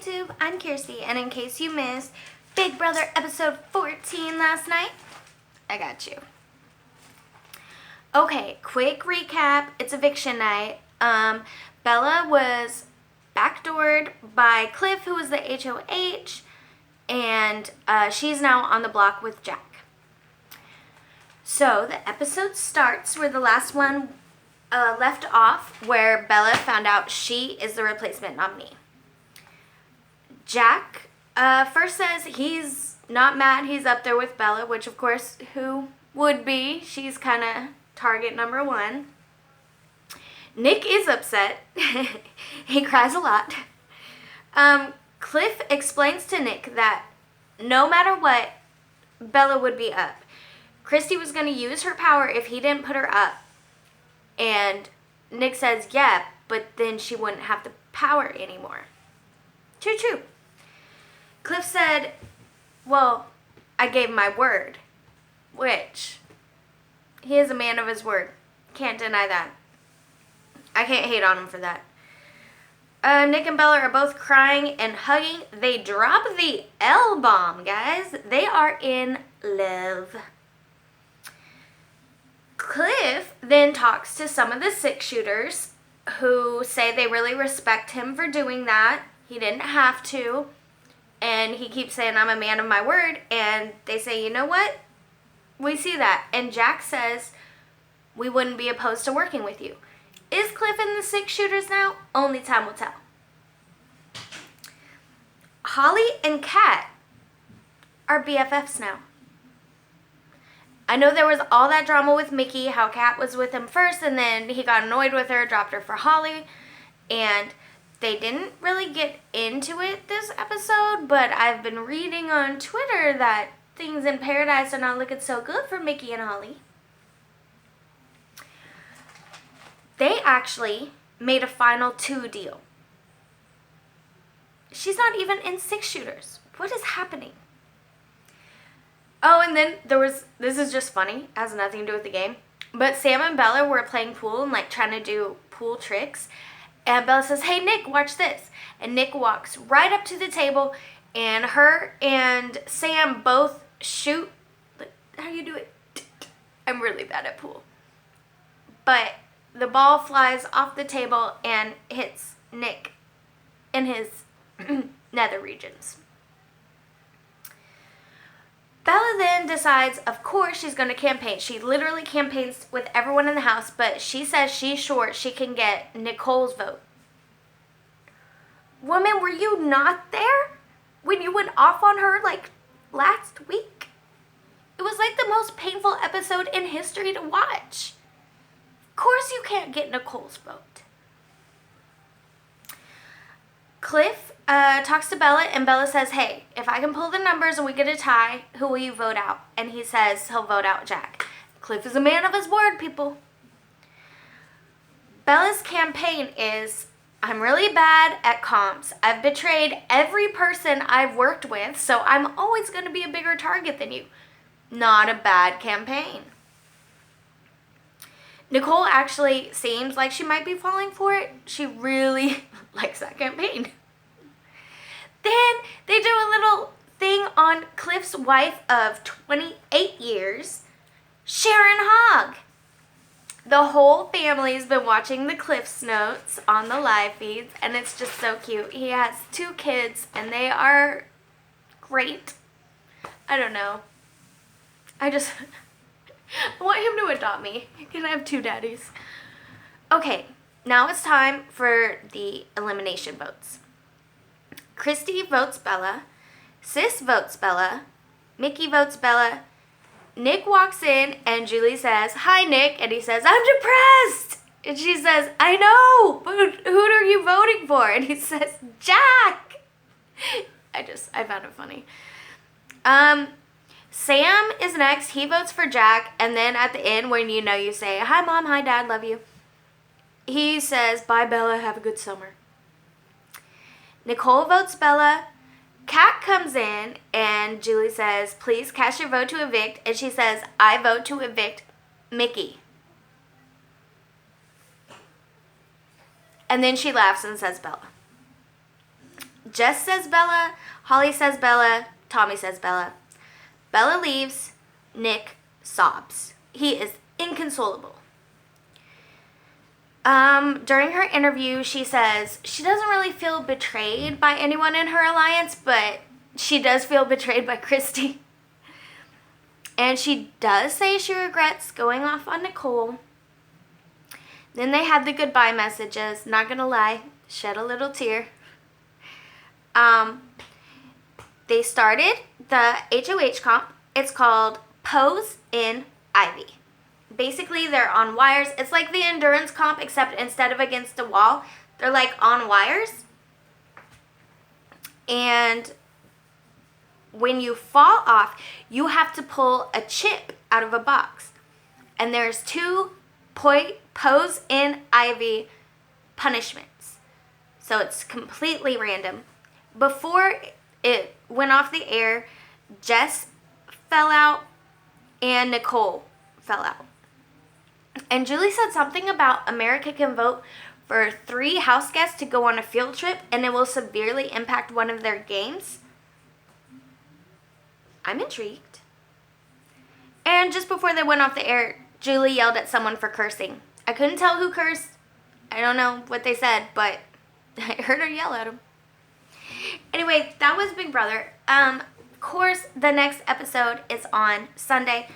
YouTube, I'm Kirsty, and in case you missed Big Brother episode 14 last night, I got you. Okay, quick recap. It's eviction night. Bella was backdoored by Cliff, who was the HOH, and she's now on the block with Jack. So the episode starts where the last one left off, where Bella found out she is the replacement nominee. Jack first says he's not mad, he's up there with Bella, which of course, who would be? She's kind of target number one. Nick is upset. He cries a lot. Cliff explains to Nick that no matter what, Bella would be up. Christy was going to use her power if he didn't put her up. And Nick says, yeah, but then she wouldn't have the power anymore. True. Cliff said, well, I gave my word. Which, he is a man of his word. Can't deny that. I can't hate on him for that. Nick and Bella are both crying and hugging. They drop the L-bomb, guys. They are in love. Cliff then talks to some of the six-shooters who say they really respect him for doing that. He didn't have to. And he keeps saying, I'm a man of my word. And they say, you know what? We see that. And Jack says, we wouldn't be opposed to working with you. Is Cliff in the six-shooters now? Only time will tell. Holly and Kat are BFFs now. I know there was all that drama with Mickey, how Kat was with him first, and then he got annoyed with her, dropped her for Holly, and they didn't really get into it this episode, but I've been reading on Twitter that things in paradise are not looking so good for Mickey and Holly. They actually made a final 2 deal. She's not even in six-shooters. What is happening? Oh, and then this is just funny, has nothing to do with the game, but Sam and Bella were playing pool and like trying to do pool tricks, and Bella says, hey Nick, watch this, and Nick walks right up to the table, and her and Sam both shoot, how do you do it? I'm really bad at pool, but the ball flies off the table and hits Nick in his nether regions. Bella then decides, of course, she's going to campaign. She literally campaigns with everyone in the house, but she says she's sure she can get Nicole's vote. Woman, were you not there when you went off on her like last week? It was like the most painful episode in history to watch. Of course you can't get Nicole's vote. Cliff talks to Bella, and Bella says, hey, if I can pull the numbers and we get a tie, who will you vote out? And he says he'll vote out Jack. Cliff is a man of his word, people. Bella's campaign is, I'm really bad at comps. I've betrayed every person I've worked with, so I'm always going to be a bigger target than you. Not a bad campaign. Nicole actually seems like she might be falling for it. She really likes that campaign. Then they do a little thing on Cliff's wife of 28 years, Sharon Hogg. The whole family's been watching the Cliff's Notes on the live feeds, and it's just so cute. He has 2 kids, and they are great. I don't know. I want him to adopt me. Can I have 2 daddies? Okay, now it's time for the elimination votes. Christy votes Bella. Sis votes Bella. Mickey votes Bella. Nick walks in and Julie says, hi Nick, and he says, I'm depressed. And she says, I know, but who are you voting for? And he says, Jack. I found it funny. Sam is next. He votes for Jack, and then at the end when you say, hi mom, hi dad, love you, he says, bye Bella, have a good summer. Nicole votes Bella. Kat comes in and Julie says, please cast your vote to evict, and she says, I vote to evict Mickey. And then she laughs and says Bella. Jess says Bella, Holly says Bella, Tommy says Bella. Bella leaves, Nick sobs. He is inconsolable. During her interview, she says she doesn't really feel betrayed by anyone in her alliance, but she does feel betrayed by Christy. And she does say she regrets going off on Nicole. Then they had the goodbye messages. Not gonna lie, shed a little tear. They started the HOH comp. It's called Pose in Ivy. Basically, they're on wires. It's like the endurance comp, except instead of against a wall, they're like on wires. And when you fall off, you have to pull a chip out of a box. And there's 2 Pose in Ivy punishments. So it's completely random. Before it went off the air, Jess fell out and Nicole fell out. And Julie said something about America can vote for 3 house guests to go on a field trip and it will severely impact one of their games. I'm intrigued. And just before they went off the air, Julie yelled at someone for cursing. I couldn't tell who cursed. I don't know what they said, but I heard her yell at him. Anyway, that was Big Brother. Of course, the next episode is on Sunday.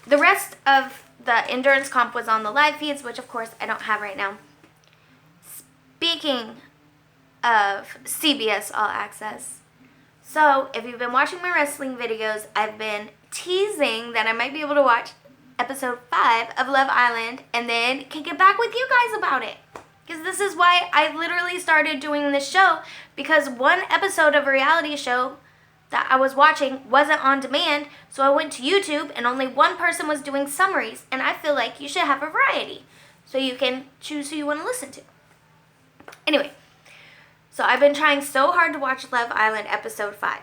The rest of the endurance comp was on the live feeds, which of course I don't have right now. Speaking of CBS All Access, so if you've been watching my wrestling videos, I've been teasing that I might be able to watch episode 5 of Love Island and then can get back with you guys about it. Because this is why I literally started doing this show, because one episode of a reality show that I was watching wasn't on demand, so I went to YouTube and only one person was doing summaries, and I feel like you should have a variety so you can choose who you want to listen to. Anyway, so I've been trying so hard to watch Love Island episode 5.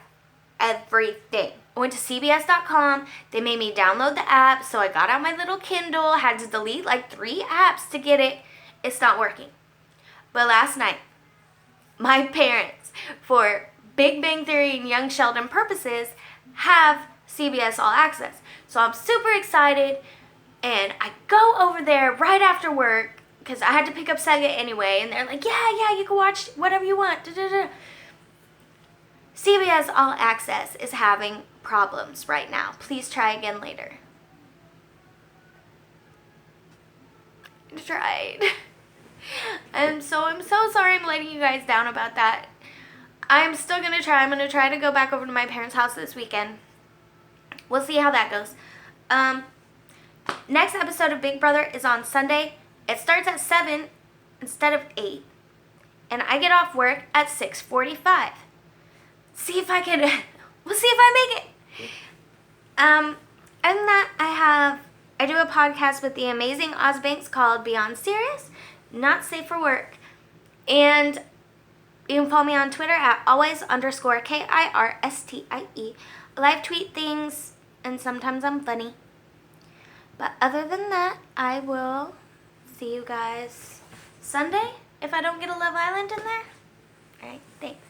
Everything. I went to CBS.com, they made me download the app, so I got out my little Kindle, had to delete like 3 apps to get it. It's not working. But last night, my parents, for Big Bang Theory and Young Sheldon purposes, have CBS All Access. So I'm super excited, and I go over there right after work, because I had to pick up Sega anyway, and they're like, yeah, you can watch whatever you want. CBS All Access is having problems right now. Please try again later. I tried. I'm so sorry I'm letting you guys down about that. I'm still going to try. I'm going to try to go back over to my parents' house this weekend. We'll see how that goes. Next episode of Big Brother is on Sunday. It starts at 7 instead of 8. And I get off work at 6:45. See if I can, we'll see if I make it. Other than that, I do a podcast with the amazing Oz Banks called Beyond Serious, Not Safe for Work. And you can follow me on Twitter at always_KIRSTIE. I live tweet things, and sometimes I'm funny. But other than that, I will see you guys Sunday if I don't get a Love Island in there. Alright, thanks.